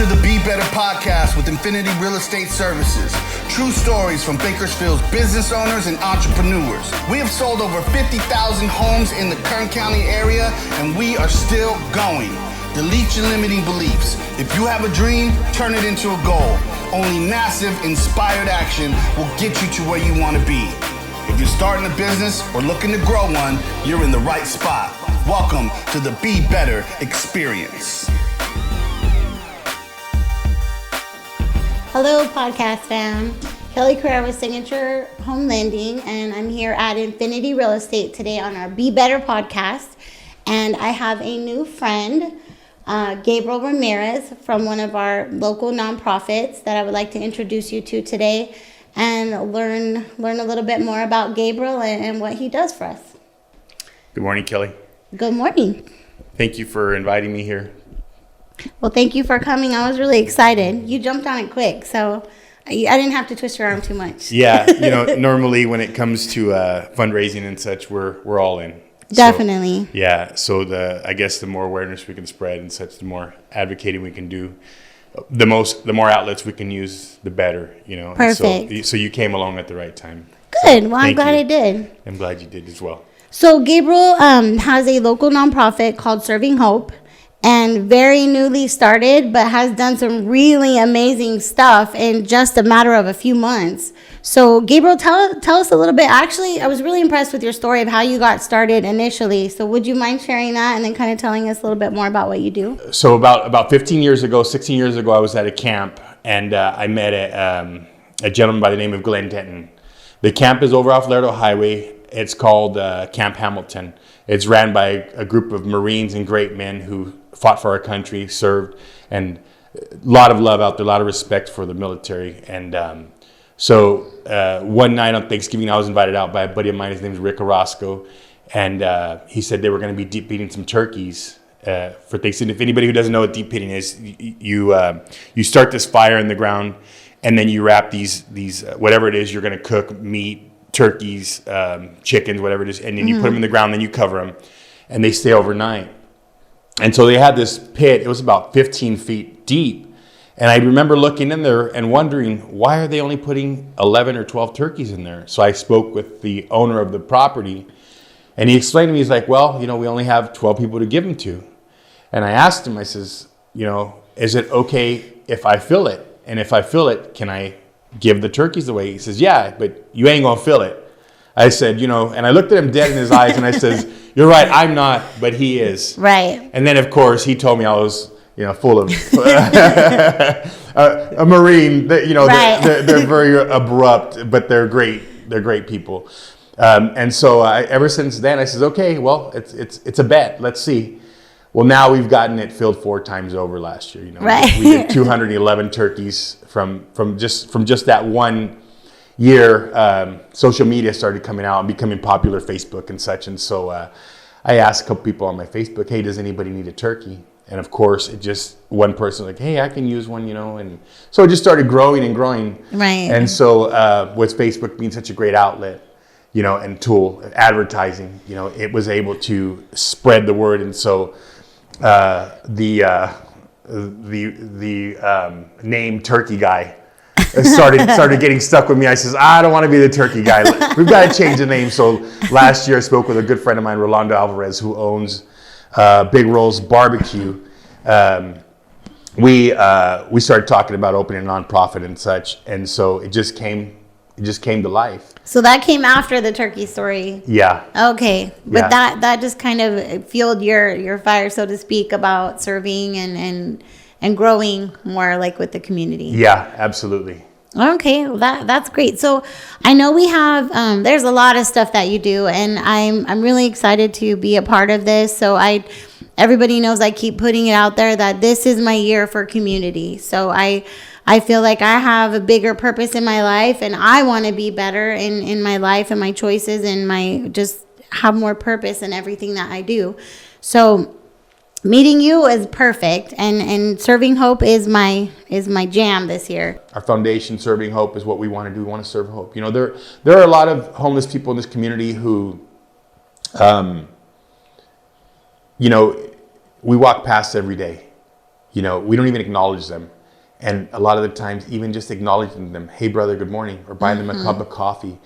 to the Be Better podcast with Infinity Real Estate Services. True stories from Bakersfield's business owners and entrepreneurs. We have sold over 50,000 homes in the Kern County area, and we are still going. Delete your limiting beliefs. If you have a dream, turn it into a goal. Only massive, inspired action will get you to where you want to be. If you're starting a business or looking to grow one, you're in the right spot. Welcome to the Be Better experience. Hello, podcast fam. Kelly Carrera with Signature Home Lending, and I'm here at Infinity Real Estate today on our Be Better podcast. And I have a new friend, Gabriel Ramirez, from one of our local nonprofits that I would like to introduce you to today and learn a little bit more about Gabriel and what he does for us. Good morning, Kelly. Good morning. Thank you for inviting me here. Well, thank you for coming. I was really excited. You jumped on it quick, so I didn't have to twist your arm too much. Yeah, normally when it comes to fundraising and such, we're all in. Definitely. So I guess the more awareness we can spread and such, the more advocating we can do, the more outlets we can use, the better. Perfect. So you came along at the right time. Good. Well, I'm glad I did. I'm glad you did as well. So Gabriel has a local nonprofit called Serving Hope, and very newly started, but has done some really amazing stuff in just a matter of a few months. So Gabriel, tell us a little bit. Actually, I was really impressed with your story of how you got started initially. So would you mind sharing that and then kind of telling us a little bit more about what you do? So about 16 years ago, I was at a camp, and I met a gentleman by the name of Glenn Denton. The camp is over off Laredo Highway. It's called Camp Hamilton. It's ran by a group of Marines and great men who fought for our country, served, and a lot of love out there, a lot of respect for the military. And so one night on Thanksgiving, I was invited out by a buddy of mine. His name is Rick Orozco, and he said they were going to be deep beating some turkeys for Thanksgiving. If anybody who doesn't know what deep beating is, you start this fire in the ground, and then you wrap these whatever it is you're going to cook, meat, turkeys, chickens, whatever it is, and then you put them in the ground, then you cover them, and they stay overnight. And so they had this pit. It was about 15 feet deep. And I remember looking in there and wondering, why are they only putting 11 or 12 turkeys in there? So I spoke with the owner of the property, and he explained to me, he's like, well, we only have 12 people to give them to. And I asked him, I says, is it okay if I fill it? And if I fill it, can I give the turkeys away? He says, yeah, but you ain't gonna fill it. I said, and I looked at him dead in his eyes, and I says, you're right, I'm not, but he is. Right. And then, of course, he told me I was, full of a Marine. Right. They're very abrupt, but they're great. They're great people. And so ever since then, I says, okay, well, it's a bet. Let's see. Well, now we've gotten it filled 4 times over last year. Right. We did 211 turkeys from just that one year. Social media started coming out and becoming popular, Facebook and such. And so I asked a couple people on my Facebook, hey, does anybody need a turkey? And of course, one person like, hey, I can use one, and so it just started growing and growing. Right. And so with Facebook being such a great outlet, and tool, advertising, it was able to spread the word. And so the name Turkey Guy started getting stuck with me. I says, I don't want to be the turkey guy. We've got to change the name. So last year I spoke with a good friend of mine, Rolando Alvarez, who owns Big Rolls Barbecue. We started talking about opening a nonprofit and such, and so it just came to life. So that came after the turkey story. Yeah. Okay, but yeah. that just kind of fueled your fire, so to speak, about serving and growing more like with the community. Yeah, absolutely. Okay, well that's great. So I know we have there's a lot of stuff that you do, and I'm really excited to be a part of this. So everybody knows I keep putting it out there that this is my year for community. So I feel like I have a bigger purpose in my life, and I want to be better in my life and my choices, and my just have more purpose in everything that I do. So meeting you is perfect, and Serving Hope is my jam this year. Our foundation, Serving Hope, is what we want to do. We want to serve hope. There are a lot of homeless people in this community who, we walk past every day. we don't even acknowledge them. And a lot of the times, even just acknowledging them, hey brother, good morning, or buying them a cup of coffee,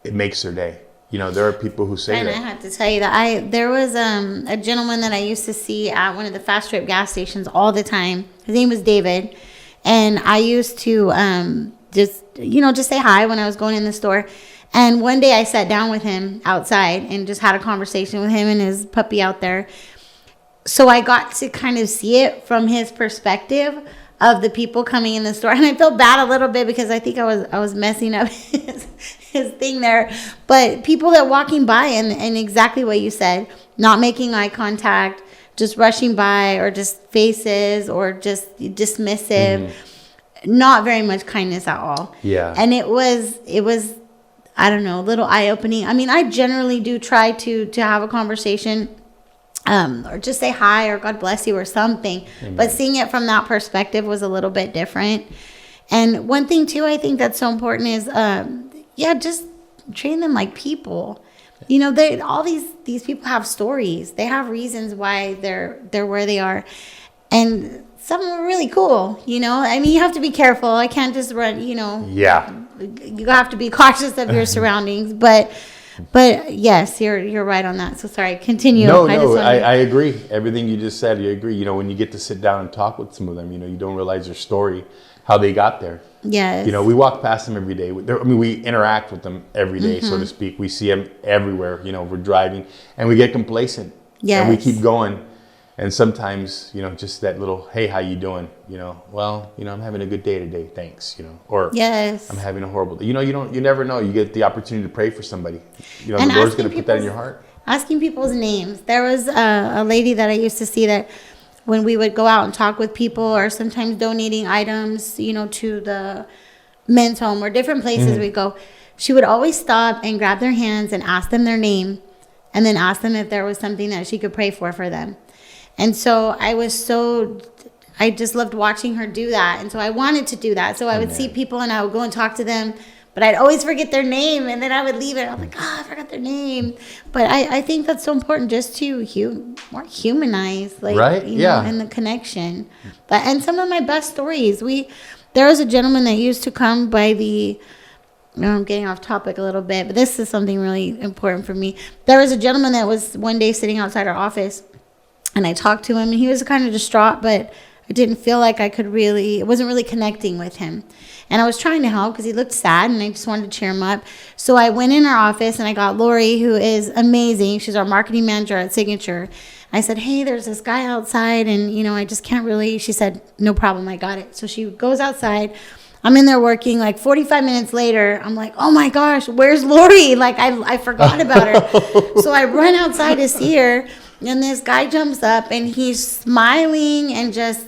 it makes their day. There are people who say and that. I have to tell you that there was a gentleman that I used to see at one of the fast trip gas stations all the time. His name was David, and I used to just say hi when I was going in the store. And one day I sat down with him outside and just had a conversation with him and his puppy out there. So I got to kind of see it from his perspective of the people coming in the store, and I felt bad a little bit because I think I was messing up his thing there. But people that walking by and exactly what you said, not making eye contact, just rushing by, or just faces, or just dismissive, not very much kindness at all. Yeah. And it was I don't know, a little eye opening. I mean, I generally do try to have a conversation. Or just say hi or God bless you or something. Amen. But seeing it from that perspective was a little bit different. And one thing too, I think that's so important is, just treating them like people. All these people have stories. They have reasons why they're where they are, and some of them are really cool. I mean, you have to be careful. I can't just run. Yeah. You have to be cautious of your surroundings, but yes, you're right on that. So sorry, continue. I agree. Everything you just said, you agree. When you get to sit down and talk with some of them, you don't realize their story, how they got there. Yes. We walk past them every day. We interact with them every day, so to speak. We see them everywhere. We're driving, and we get complacent. Yes. And we keep going. And sometimes, just that little, hey, how you doing? I'm having a good day today, thanks. Or yes, I'm having a horrible day. You never know. You get the opportunity to pray for somebody. The Lord's going to put that in your heart. Asking people's names. There was a lady that I used to see that when we would go out and talk with people, or sometimes donating items, to the men's home or different places we go, she would always stop and grab their hands and ask them their name, and then ask them if there was something that she could pray for them. And so I just loved watching her do that. And so I wanted to do that. So I would see people and I would go and talk to them, but I'd always forget their name. And then I would leave it. I'm like, I forgot their name. But I think that's so important, just to more humanize, right? And the connection. And some of my best stories, there was a gentleman that used to come by I'm getting off topic a little bit, but this is something really important for me. There was a gentleman that was one day sitting outside our office, and I talked to him, and he was kind of distraught, but I didn't feel like it wasn't really connecting with him. And I was trying to help because he looked sad, and I just wanted to cheer him up. So I went in our office, and I got Lori, who is amazing. She's our marketing manager at Signature. I said, hey, there's this guy outside, and, I just can't really. She said, no problem, I got it. So she goes outside. I'm in there working. Like 45 minutes later, I'm like, oh my gosh, where's Lori? Like I forgot about her. So I run outside to see her. And this guy jumps up, and he's smiling and just,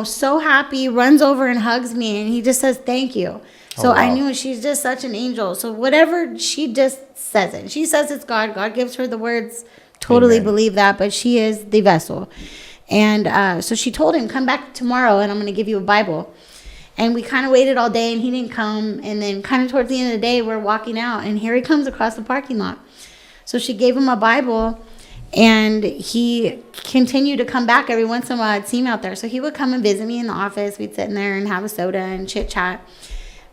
so happy, runs over and hugs me, and he just says, thank you. So wow. I knew she's just such an angel. So whatever, she just says it. She says it's God. God gives her the words. Totally Amen. Believe that, but she is the vessel. And so she told him, come back tomorrow, and I'm going to give you a Bible. And we kind of waited all day, and he didn't come. And then kind of towards the end of the day, we're walking out, and here he comes across the parking lot. So she gave him a Bible. And he continued to come back every once in a while. I'd see him out there. So he would come and visit me in the office. We'd sit in there and have a soda and chit-chat.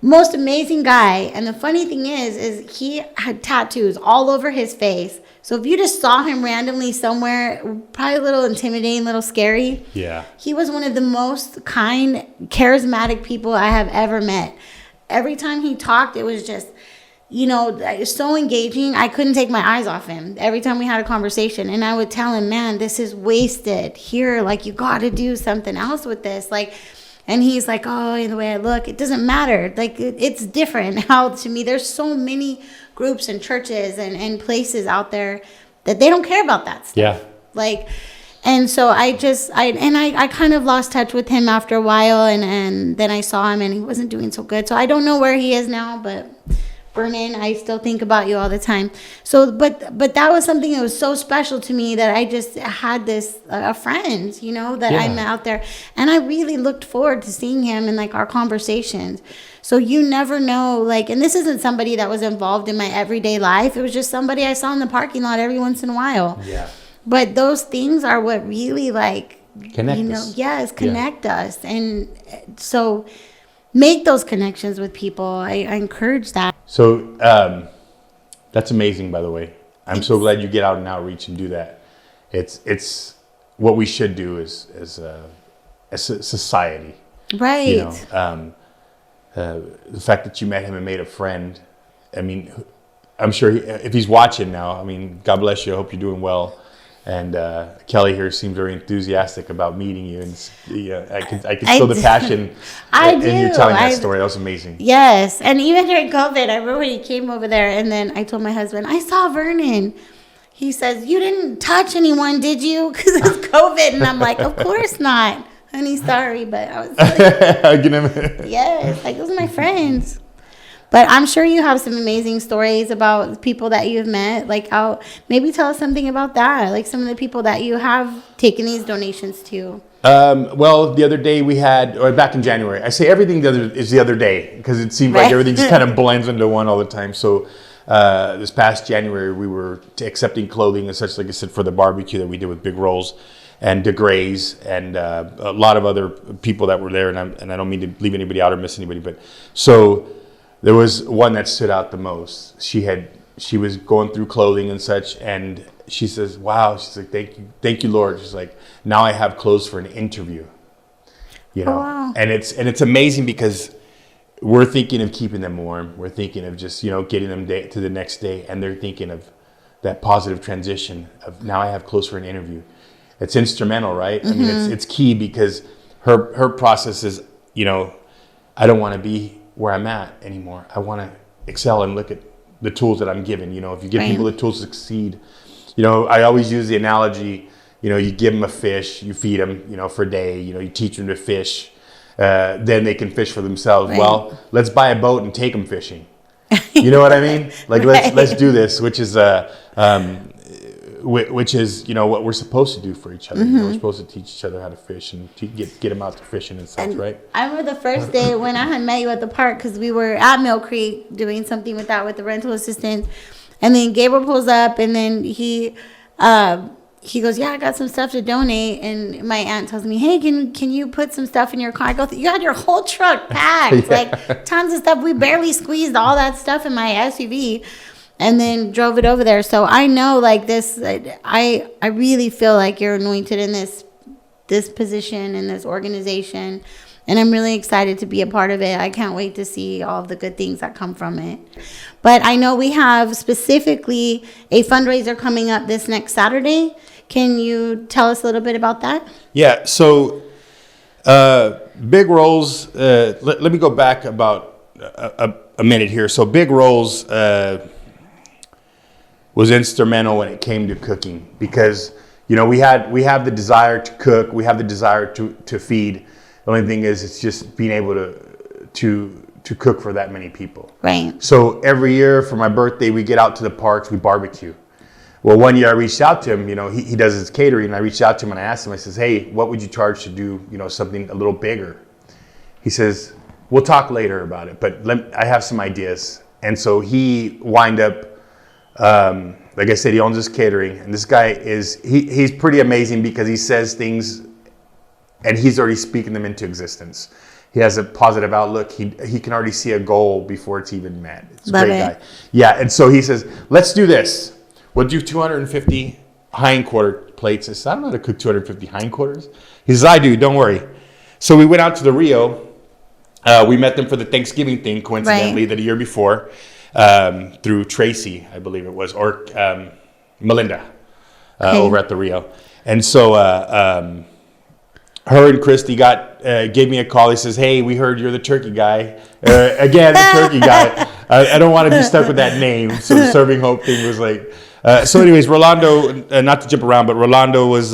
Most amazing guy. And the funny thing is he had tattoos all over his face. So if you just saw him randomly somewhere, probably a little intimidating, a little scary. Yeah. He was one of the most kind, charismatic people I have ever met. Every time he talked, it was just... so engaging. I couldn't take my eyes off him every time we had a conversation. And I would tell him, man, this is wasted here. Like, you got to do something else with this. Like, and he's like, oh, the way I look, it doesn't matter. Like, it's different now to me. There's so many groups and churches and places out there that they don't care about that stuff. Yeah. Like, and so I kind of lost touch with him after a while. And then I saw him and he wasn't doing so good. So I don't know where he is now, but... Vernon, I still think about you all the time. So, but that was something that was so special to me that I just had this a friend, that I met out there, and I really looked forward to seeing him and our conversations. So you never know, and this isn't somebody that was involved in my everyday life. It was just somebody I saw in the parking lot every once in a while. Yeah. But those things are what really Connect us. Yes, connect us. And so make those connections with people. I encourage that. So that's amazing, by the way. I'm so glad you get out and outreach and do that. It's what we should do as a society. Right. You know, the fact that you met him and made a friend. I mean, I'm sure if he's watching now, I mean, God bless you. I hope you're doing well. And Kelly here seems very enthusiastic about meeting you, and I could feel the passion in you telling that story. That was amazing. Yes, and even during COVID, I remember when he came over there, and then I told my husband, I saw Vernon. He says, "You didn't touch anyone, did you? Because it's COVID." And I'm like, "Of course not, honey. Sorry," but I was like, "Yes, like those are my friends." But I'm sure you have some amazing stories about people that you've met. Like, maybe tell us something about that. Like some of the people that you have taken these donations to. Well, the other day we had, or back in January, I say everything is the other day because it seems like everything just kind of blends into one all the time. So this past January we were accepting clothing and such, like I said, for the barbecue that we did with Big Rolls and DeGray's and a lot of other people that were there. And I don't mean to leave anybody out or miss anybody, but so. There was one that stood out the most. She was going through clothing and such, and she says, "Wow," she's like, "Thank you, Lord." She's like, "Now I have clothes for an interview." You know, wow. and it's amazing because we're thinking of keeping them warm. We're thinking of just getting them to the next day, and they're thinking of that positive transition of now I have clothes for an interview. It's instrumental, right? I mean, it's key because her process is, I don't want to be where I'm at anymore. I want to excel and look at the tools that I'm given. If you give people the tools to succeed, I always use the analogy, you give them a fish, you feed them, for a day, you teach them to fish, then they can fish for themselves. Right. Well, let's buy a boat and take them fishing. You know what I mean? Like, let's do this, which is what we're supposed to do for each other. We're supposed to teach each other how to fish and get them out to fishing and such, right? I remember the first day when I had met you at the park because we were at Mill Creek doing something with the rental assistant, and then Gabriel pulls up and then he goes, "Yeah, I got some stuff to donate," and my aunt tells me, "Hey, can you put some stuff in your car?" I go, "You had your whole truck packed, like tons of stuff. We barely squeezed all that stuff in my SUV." And then drove it over there. So I know, like this, I really feel like you're anointed in this position in this organization, and I'm really excited to be a part of it. I can't wait to see all of the good things that come from it. But I know we have specifically a fundraiser coming up this next Saturday. Can you tell us a little bit about that? Yeah. So Big Rolls. Let me go back about a minute here. So Big Rolls. Was instrumental when it came to cooking because we have the desire to cook, we have the desire to feed. The only thing is it's just being able to cook for that many people. Right. So every year for my birthday we get out to the parks, we barbecue. Well, one year I reached out to him, he does his catering, and I reached out to him and I asked him, I says, "Hey, what would you charge to do something a little bigger?" He says, "We'll talk later about it, but I have some ideas." And so he wind up like I said, he owns his catering, and this guy he's pretty amazing because he says things and he's already speaking them into existence. He has a positive outlook. He can already see a goal before it's even met. It's a great guy. Yeah, and so he says, "Let's do this. We'll do 250 hindquarter plates." I said, "I don't know how to cook 250 hindquarters." He says, "I do, don't worry." So we went out to the Rio. We met them for the Thanksgiving thing, coincidentally, the year before. Through Tracy, I believe it was, or Melinda, over at the Rio. And so her and Christy gave me a call. He says, "Hey, we heard you're the turkey guy." Again, the turkey guy. I don't want to be stuck with that name. So the Serving Hope thing was like... so anyways, Rolando, not to jump around, but Rolando was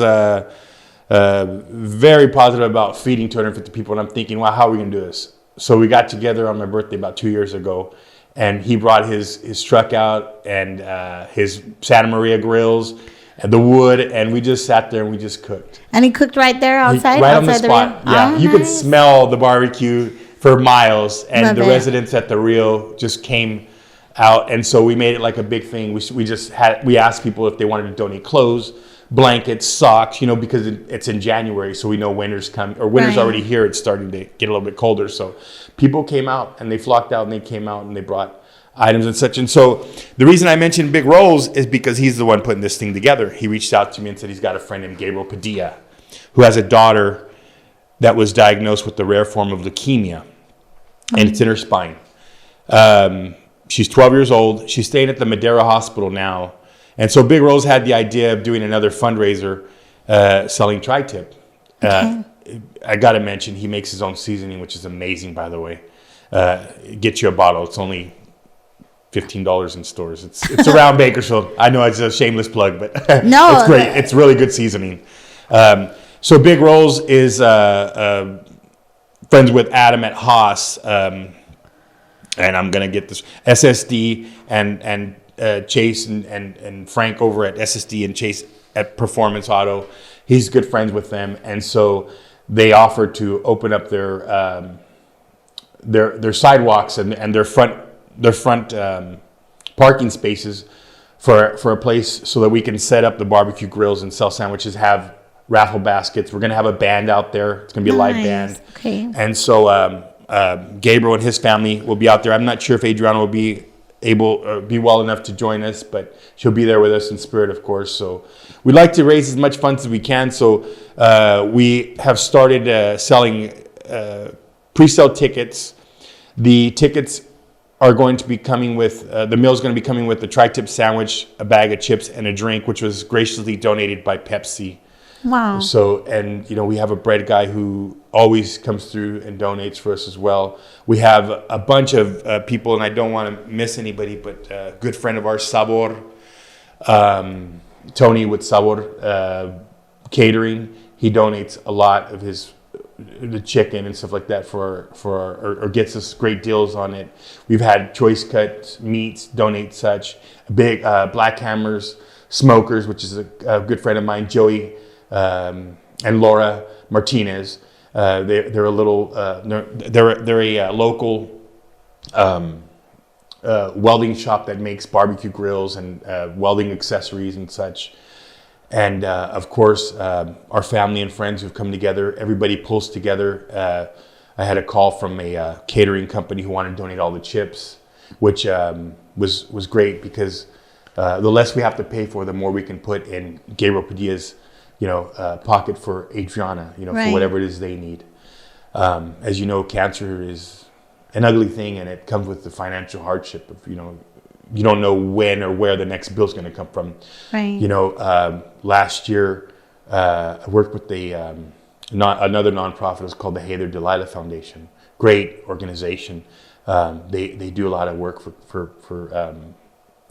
very positive about feeding 250 people. And I'm thinking, wow, how are we going to do this? So we got together on my birthday about 2 years ago. And he brought his truck out and his Santa Maria grills and the wood, and we just sat there and we just cooked. And he cooked right there outside? Right on the spot. Yeah, you could smell the barbecue for miles, and the residents at the Rio just came out, and so we made it like a big thing. We asked people if they wanted to donate clothes, blankets, socks, because it's in January, so we know winter's coming, or winter's Right. already here. It's starting to get a little bit colder. So people came out and they flocked out and they came out and they brought items and such. And so the reason I mentioned Big Rose is because he's the one putting this thing together. He reached out to me and said he's got a friend named Gabriel Padilla who has a daughter that was diagnosed with the rare form of leukemia, and it's in her spine. She's 12 years old. She's staying at the Madera Hospital now. And so Big Rose had the idea of doing another fundraiser selling tri-tip. I got to mention, he makes his own seasoning, which is amazing, by the way. Get you a bottle. It's only $15 in stores. It's around Bakersfield. I know it's a shameless plug, but No, it's great. It's really good seasoning. So Big Rose is friends with Adam at Haas, and I'm gonna get this SSD and Chase and Frank over at SSD and Chase at Performance Auto. He's good friends with them, and so they offered to open up their sidewalks and their front parking spaces for a place so that we can set up the barbecue grills and sell sandwiches, have raffle baskets. We're going to have a band out there. It's going to be a live band. Okay. And so Gabriel and his family will be out there. I'm not sure if Adriana will be be well enough to join us, but she'll be there with us in spirit, of course. So we'd like to raise as much funds as we can. So we have started selling pre-sale tickets. The tickets are going to be coming with, the meal is going to be coming with a tri-tip sandwich, a bag of chips, and a drink, which was graciously donated by Pepsi. Wow. So, and we have a bread guy who always comes through and donates for us as well. We have a bunch of people, and I don't want to miss anybody, but a good friend of ours, Sabor, Tony with Sabor Catering. He donates a lot of the chicken and stuff like that or gets us great deals on it. We've had Choice Cut Meats donate such. Big Black Hammers Smokers, which is a good friend of mine, Joey and Laura Martinez. They're a little they're a local welding shop that makes barbecue grills and welding accessories and such. And of course, our family and friends who've come together. Everybody pulls together. I had a call from a catering company who wanted to donate all the chips, which was great because the less we have to pay for, the more we can put in Gabriel Padilla's pocket for Adriana, Right. for whatever it is they need. As you know, cancer is an ugly thing, and it comes with the financial hardship of you don't know when or where the next bill's going to come from. Right. Last year I worked with another nonprofit. It was called the Heather Delilah Foundation. Great organization. They do a lot of work for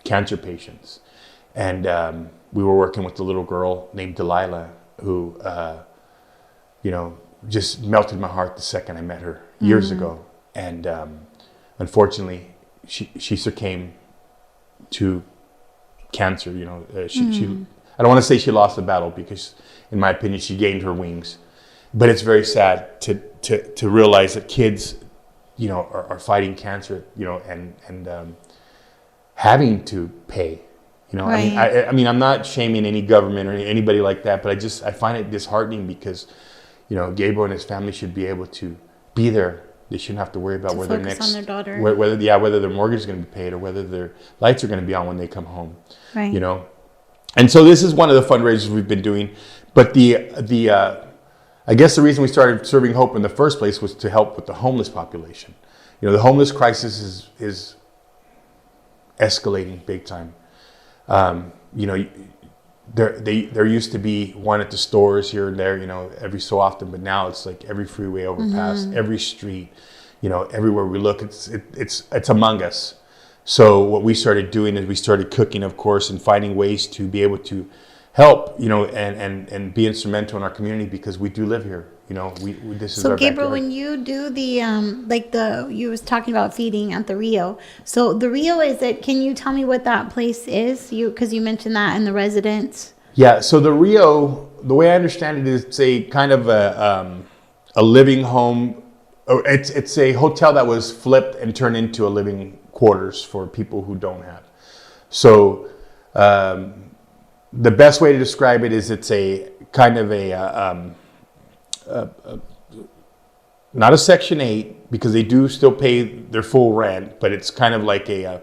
cancer patients, and we were working with a little girl named Delilah who just melted my heart the second I met her years ago. And unfortunately she succumbed to cancer. I don't want to say she lost the battle, because in my opinion she gained her wings, but it's very sad to realize that kids are fighting cancer, and having to pay. Right. I mean, I'm not shaming any government or anybody like that, but I find it disheartening because, Gabriel and his family should be able to be there. They shouldn't have to worry about whether on their daughter. whether their mortgage is going to be paid or whether their lights are going to be on when they come home. Right. And so this is one of the fundraisers we've been doing. But I guess the reason we started Serving Hope in the first place was to help with the homeless population. The homeless crisis is escalating big time. There used to be one at the stores here and there, every so often, but now it's like every freeway overpass, every street, everywhere we look, it's among us. So what we started doing is we started cooking, of course, and finding ways to be able to help, and be instrumental in our community, because we do live here. This is our Gabriel, backyard. when you do you was talking about feeding at the Rio. So the Rio can you tell me what that place is? Because you mentioned that in the residence. Yeah. So the Rio, the way I understand it, is it's a kind of a living home. Or it's a hotel that was flipped and turned into a living quarters for people who don't have. So the best way to describe it is it's a kind of not a Section 8, because they do still pay their full rent, but it's kind of like a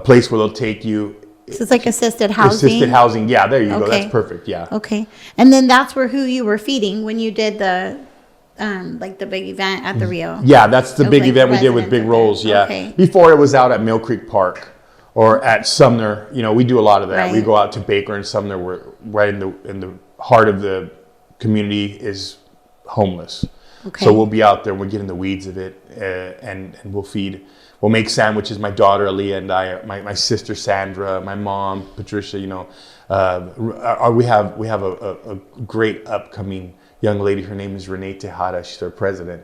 place where they'll take you. So it's like assisted housing? Assisted housing, yeah, there you go. That's perfect, yeah. Okay. And then that's who you were feeding when you did the, like the big event at the Rio? Yeah, that's the big event we did with Big Rolls, yeah. Okay. Before it was out at Mill Creek Park or at Sumner. You know, we do a lot of that. Right. We go out to Baker and Sumner. We're right in the heart of the community is homeless. Okay. So we'll be out there, we'll get in the weeds of it, and we'll feed. We'll make sandwiches. My daughter Aaliyah and I, my sister Sandra, my mom Patricia. You know, we have a great upcoming young lady. Her name is Renee Tejada. She's our president,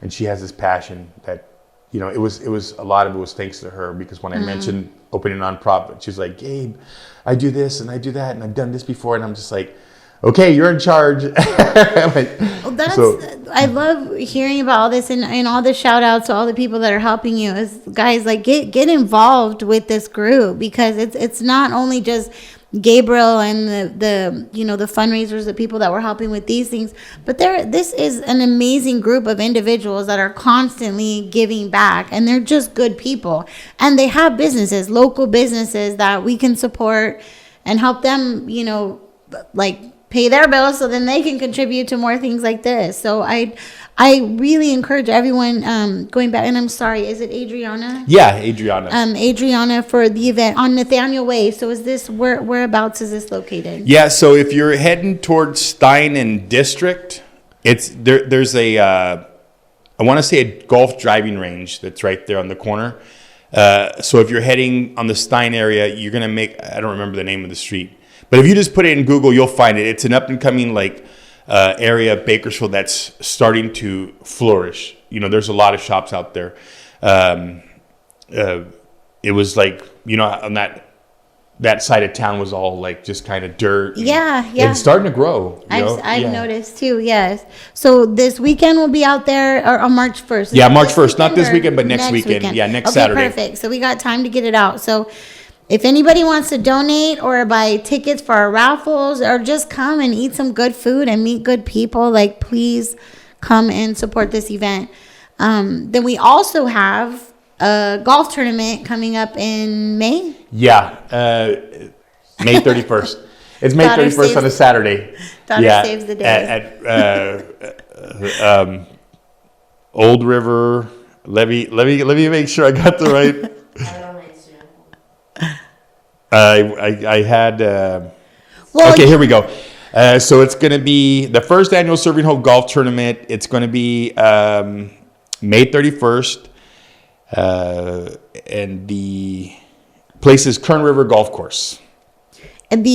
and she has this passion that, you know, it was a lot of it was thanks to her, because when I mentioned opening a nonprofit, she's like, Gabe, I do this and I do that and I've done this before, and I'm just like, okay, you're in charge. I love hearing about all this, and all the shout outs to all the people that are helping you. Is guys, like, get involved with this group, because it's not only just Gabriel and the fundraisers, the people that were helping with these things, but this is an amazing group of individuals that are constantly giving back, and they're just good people, and they have businesses, local businesses that we can support and help them, you know, like pay their bills so then they can contribute to more things like this. So I really encourage everyone going back, and I'm sorry, is it Adriana? Yeah, Adriana. Adriana, for the event on Nathaniel Way. So is this whereabouts is this located? Yeah, so if you're heading towards Stein and District, there's a I want to say a golf driving range that's right there on the corner. So if you're heading on the Stein area, you're gonna I don't remember the name of the street, but if you just put it in Google, you'll find it. It's an up and coming area of Bakersfield that's starting to flourish. You know, there's a lot of shops out there. It was like, you know, on that side of town was all like just kind of dirt. Yeah. It's starting to grow. I've noticed too. Yes. So this weekend we'll be out there on March 1st. Yeah, March 1st, not this weekend, but next weekend. Yeah, next Saturday. Perfect. So we got time to get it out. So if anybody wants to donate or buy tickets for our raffles, or just come and eat some good food and meet good people, like, please come and support this event. Then we also have a golf tournament coming up in May. Yeah, May 31st. It's May 31st on a Saturday. Daughter saves the day. At Old River. Let me make sure I got the right. I had. Okay, here we go. So it's going to be the first annual Serving Hope Golf Tournament. It's going to be May 31st, and the place is Kern River Golf Course. And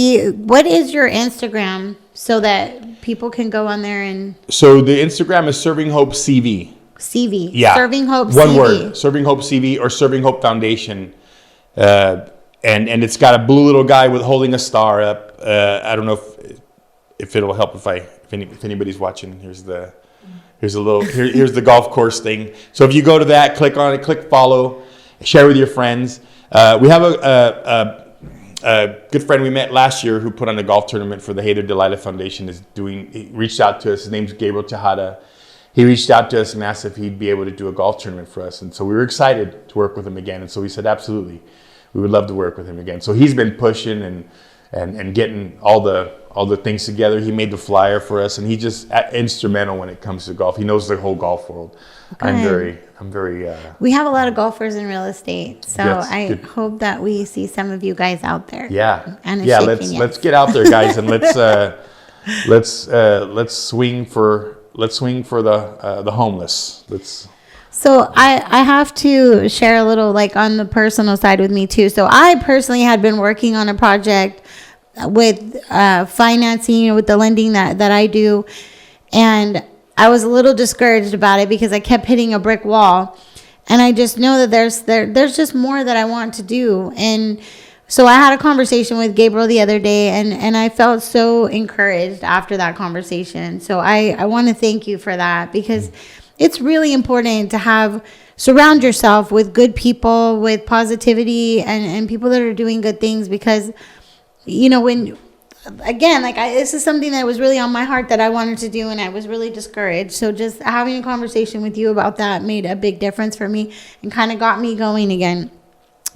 what is your Instagram so that people can go on there and? So the Instagram is Serving Hope CV. CV. Yeah. Serving Hope One CV. word. Serving Hope CV or Serving Hope Foundation. And it's got a blue little guy holding a star up. I don't know if it'll help if anybody's watching. Here's the golf course thing. So if you go to that, click on it, click follow, share with your friends. We have a good friend we met last year who put on a golf tournament for the Hey There Delilah Foundation. He reached out to us. His name's Gabriel Tejada. He reached out to us and asked if he'd be able to do a golf tournament for us. And so we were excited to work with him again. And so we said, absolutely. We would love to work with him again. So he's been pushing and getting all the things together. He made the flyer for us, and he's just instrumental when it comes to golf. He knows the whole golf world. Okay. I'm very. We have a lot of golfers in real estate, so yes, I hope that we see some of you guys out there. Yeah, and let's get out there, guys, and let's swing for the homeless. So I have to share a little, like, on the personal side with me too. So I personally had been working on a project with financing, with the lending that I do, and I was a little discouraged about it because I kept hitting a brick wall, and I just know that there's just more that I want to do. And so I had a conversation with Gabriel the other day, and I felt so encouraged after that conversation. So I want to thank you for that, because it's really important to surround yourself with good people, with positivity, and people that are doing good things, because, you know, when again, this is something that was really on my heart that I wanted to do, and I was really discouraged. So just having a conversation with you about that made a big difference for me and kind of got me going again.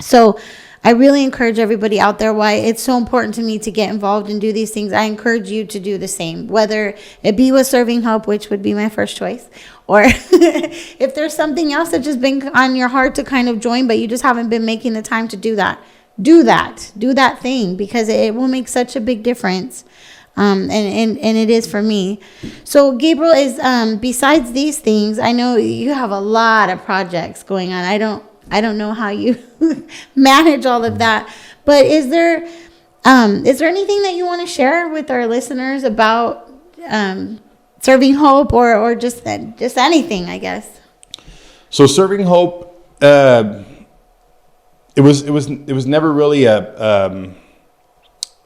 So I really encourage everybody out there why it's so important to me to get involved and do these things. I encourage you to do the same, whether it be with Serving Hope, which would be my first choice, or if there's something else that's just been on your heart to kind of join, but you just haven't been making the time to do that. Do that thing, because it will make such a big difference. And it is for me. So Gabriel, is besides these things, I know you have a lot of projects going on. I don't know how you manage all of that, but is there anything that you want to share with our listeners about Serving Hope, or just anything, I guess? So Serving Hope, it was never really an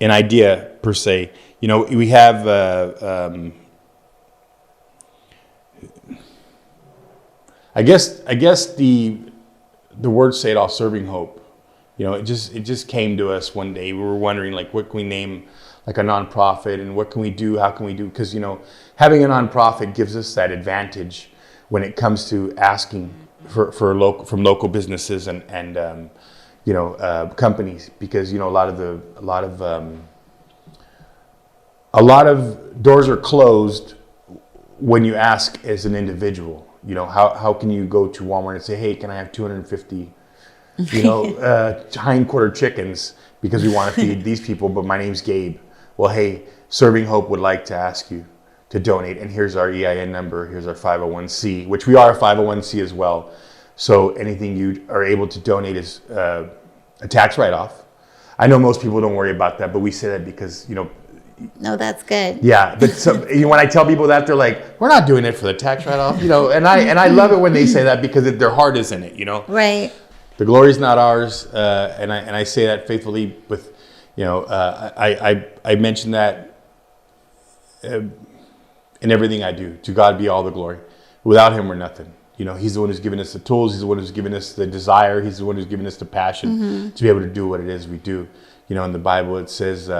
idea per se. You know, we have I guess the word say it all, Serving Hope. You know, it just came to us one day. We were wondering, like, what can we name like a nonprofit, and what can we do? How can we do? Because, you know, having a nonprofit gives us that advantage when it comes to asking from local businesses and companies, because, you know, a lot of doors are closed when you ask as an individual. You know, how can you go to Walmart and say, hey, can I have 250 hindquarter chickens because we want to feed these people, but my name's Gabe. Well, hey, Serving Hope would like to ask you to donate, and here's our EIN number, here's our 501c, which we are a 501c as well. So anything you are able to donate is a tax write-off. I know most people don't worry about that, but we say that because, you know. No, that's good. Yeah, but when I tell people that, they're like, we're not doing it for the tax write-off, you know. And I love it when they say that, because their heart is in it, you know. Right. The glory's not ours, and I say that faithfully. With, you know, I mention that in everything I do. To God be all the glory. Without Him, we're nothing. You know, He's the one who's given us the tools. He's the one who's given us the desire. He's the one who's given us the passion to be able to do what it is we do. You know, in the Bible it says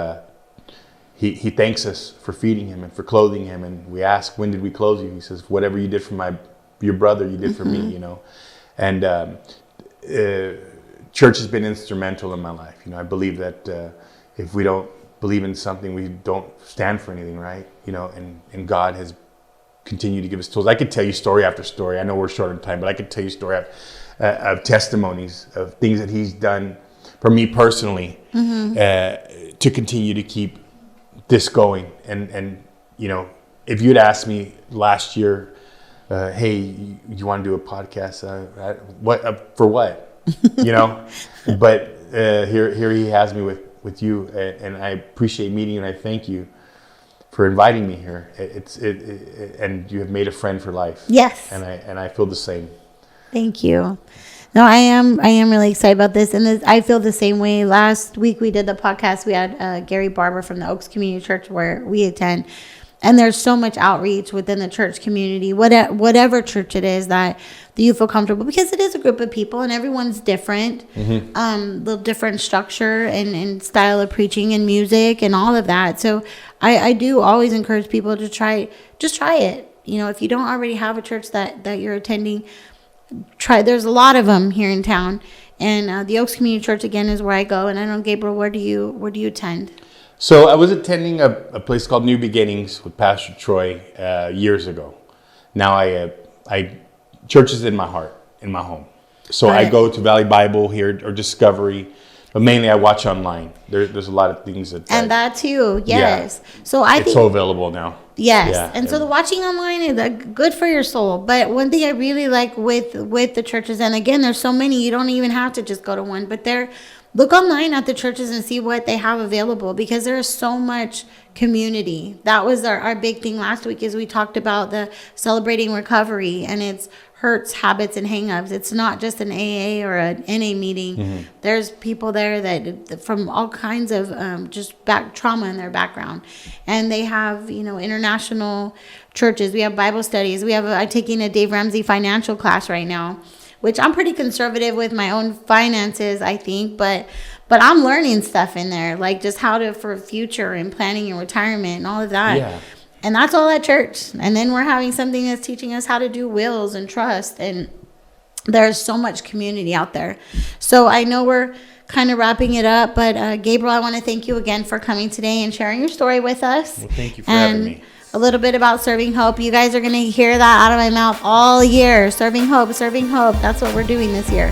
He thanks us for feeding Him and for clothing Him, and we ask, when did we clothe you? He says, whatever you did for your brother, you did for me. You know, and church has been instrumental in my life. You know, I believe that if we don't believe in something, we don't stand for anything, right? You know, and God has continued to give us tools. I could tell you story after story. I know we're short on time, but I could tell you story of testimonies of things that He's done for me personally to continue to keep this going. And you know, if you'd asked me last year, hey, you want to do a podcast? What for what? You know, but here He has me with you, and I appreciate meeting you, and I thank you for inviting me here. And you have made a friend for life. Yes. And I feel the same. Thank you. No, I am really excited about this, and I feel the same way. Last week we did the podcast. We had Gary Barber from the Oaks Community Church where we attend, and there's so much outreach within the church community, whatever church it is that you feel comfortable, because it is a group of people and everyone's different, little different structure and style of preaching and music and all of that. So I do always encourage people to try it. You know, if you don't already have a church that you're attending, there's a lot of them here in town, and the Oaks Community Church again is where I go. And I don't know, Gabriel, where do you attend? So I was attending a place called New Beginnings with Pastor Troy years ago. Now I church is in my heart, in my home. So I go to Valley Bible here or Discovery, but mainly I watch online. There's a lot of things that too, yes. Yeah. So I think it's so available now. Yes, yeah, and so the watching online is good for your soul. But one thing I really like with the churches, and again, there's so many, you don't even have to just go to one, but look online at the churches and see what they have available, because there is so much community. That was our big thing last week, is we talked about the celebrating recovery, and it's hurts, habits, and hang-ups. It's not just an AA or an NA meeting. There's people there that from all kinds of just trauma in their background, and they have, you know, international churches. We have Bible studies. I'm taking a Dave Ramsey financial class right now, which I'm pretty conservative with my own finances, I think, but But I'm learning stuff in there, like just how to, for future and planning your retirement and all of that. Yeah. And that's all at church. And then we're having something that's teaching us how to do wills and trust. And there's so much community out there. So I know we're kind of wrapping it up, but Gabriel, I want to thank you again for coming today and sharing your story with us. Well, thank you for having me. A little bit about Serving Hope. You guys are going to hear that out of my mouth all year. Serving Hope, Serving Hope. That's what we're doing this year.